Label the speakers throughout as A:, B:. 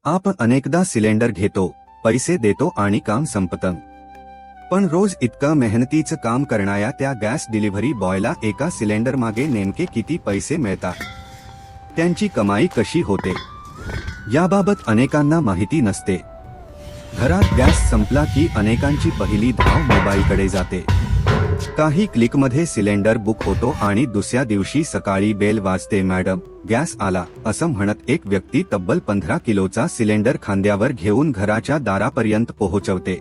A: आपण अनेकदा सिलेंडर घेतो, पैसे देतो आणि काम संपतं. पण रोज इतकं मेहनतीचं काम करणाऱ्या त्या गॅस डिलिव्हरी बॉयला एका सिलेंडर मागे नेमके किती पैसे मिळतात, त्यांची कमाई कशी होते, याबाबत अनेकांना माहिती नसते. घरात गॅस संपला की अनेकांची पहिली धाव मोबाईलकडे जाते. काही क्लिकमध्ये सिलेंडर बुक होतो आणि दुसऱ्या दिवशी सकाळी बेल वाजते. मॅडम, गॅस आला, असं म्हणत एक व्यक्ती तब्बल 15 किलोचा सिलेंडर खांद्यावर घेऊन घराच्या दारापर्यंत पोहोचवते.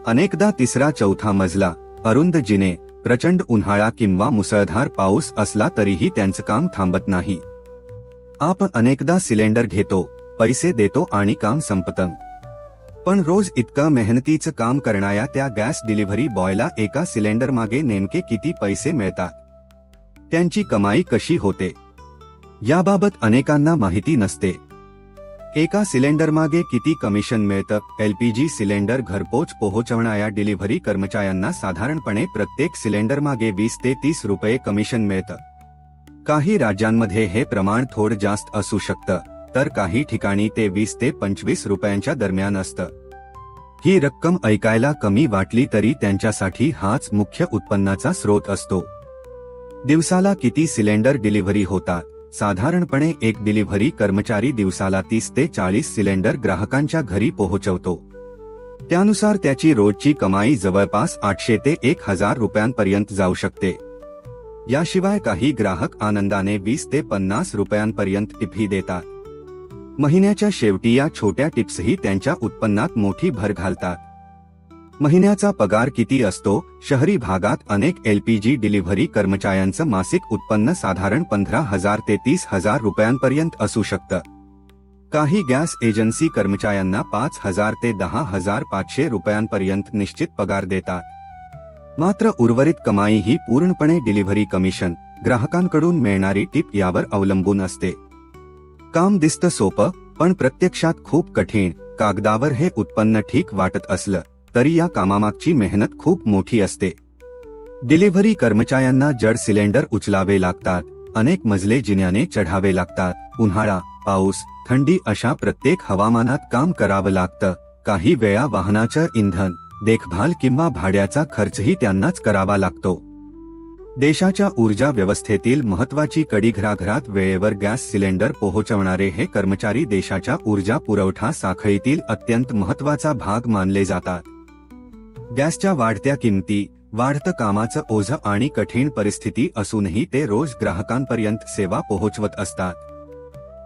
A: अनेकदा तिसरा चौथा मजला, अरुंद जिने, प्रचंड उन्हाळा किंवा मुसळधार पाऊस असला तरीही त्यांचं काम थांबत नाही. आपण अनेकदा सिलेंडर घेतो, पैसे देतो आणि काम संपतं. पण रोज इतकं मेहनतीचं काम करणाऱ्या त्या गॅस डिलिव्हरी बॉयला एका सिलेंडर मागे नेमके किती पैसे मिळतात, त्यांची कमाई कशी होते, याबाबत अनेकांना माहिती नसते. एका सिलेंडर मागे किती कमिशन मिळतं? एलपीजी सिलेंडर घरपोच पोहोचवणाऱ्या डिलिव्हरी कर्मचाऱ्यांना साधारणपणे प्रत्येक सिलेंडर मागे 20 ते 30 रुपये कमिशन मिळतं. काही राज्यांमध्ये हे प्रमाण थोडं जास्त असू शकतं, तर काही ठिकाणी ते 20 ते 25 रुपयांच्या दरम्यान असतं. ही रक्कम ऐकायला कमी वाटली तरी त्यांच्यासाठी हाच मुख्य उत्पन्नाचा स्रोत असतो. दिवसाला किती सिलेंडर डिलिव्हरी होतात? साधारणपणे एक डिलिव्हरी कर्मचारी दिवसाला 30 ते 40 सिलेंडर ग्राहकांच्या घरी पोहोचवतो. त्यानुसार त्याची रोजची कमाई जवळपास 800 ते 1000 रुपयांपर्यंत जाऊ शकते. याशिवाय काही ग्राहक आनंदाने 20 ते 50 रुपयांपर्यंत टिपही देतात. महिन्याच्या शेवटी या छोट्या टिप्सही त्यांच्या उत्पन्नात मोठी भर घालतात. महिन्याचा पगार किती असतो? शहरी भागात अनेक एलपीजी डिलिव्हरी कर्मचाऱ्यांचं मासिक उत्पन्न साधारण 15,000 ते 30,000 रुपयांपर्यंत असू शकतं. काही गॅस एजन्सी कर्मचाऱ्यांना 5,000 ते 10,500 रुपयांपर्यंत निश्चित पगार देतात. मात्र उर्वरित कमाई ही पूर्णपणे डिलिव्हरी कमिशन, ग्राहकांकडून मिळणारी टिप यावर अवलंबून असते. काम दिसतं सोपं, पण प्रत्यक्षात खूप कठीण. कागदावर हे उत्पन्न ठीक वाटत असलं तरी या कामामागची मेहनत खूप मोठी असते. डिलिव्हरी कर्मचाऱ्यांना जड सिलेंडर उचलावे लागतात, अनेक मजले जिन्याने चढावे लागतात, उन्हाळा, पाऊस, थंडी अशा प्रत्येक हवामानात काम करावं लागतं. काही वेळा वाहनाचं इंधन, देखभाल किंवा भाड्याचा खर्चही त्यांनाच करावा लागतो. देशाच्या ऊर्जा व्यवस्थेतील महत्त्वाची कडी घराघरात वेळेवर गॅस सिलेंडर पोहोचवणारे हे कर्मचारी देशाच्या ऊर्जा पुरवठा साखळीतील अत्यंत महत्त्वाचा भाग मानले जातात. गॅसच्या वाढत्या किमती, वाढतं कामाचं ओझं आणि कठीण परिस्थिती असूनही ते रोज ग्राहकांपर्यंत सेवा पोहोचवत असतात.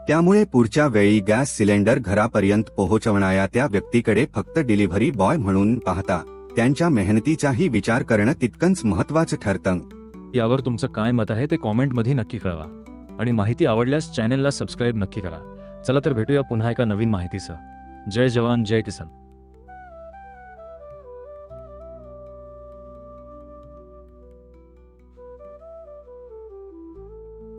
A: त्यामुळे पुढच्या वेळी गॅस सिलेंडर घरापर्यंत पोहोचवणाऱ्या त्या व्यक्तीकडे फक्त डिलिव्हरी बॉय म्हणून पाहता त्यांच्या मेहनतीचाही विचार करणं तितकंच महत्त्वाचं ठरतं.
B: यावर तुमचं काय मत आहे ते कॉमेंटमध्ये नक्की कळवा आणि माहिती आवडल्यास चॅनलला सबस्क्राईब नक्की करा. चला तर भेटूया पुन्हा एका नवीन माहितीसह. जय जवान जय किसान.